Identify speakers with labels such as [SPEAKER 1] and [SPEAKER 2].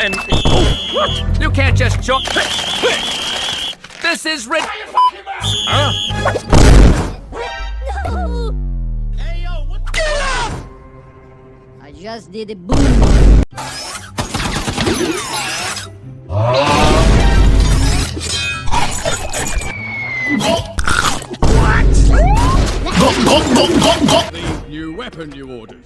[SPEAKER 1] and... Oh, what? You can't just join... This is Huh?
[SPEAKER 2] No!
[SPEAKER 3] Hey, yo, what the...
[SPEAKER 2] I just did a boom.
[SPEAKER 3] The new weapon you ordered.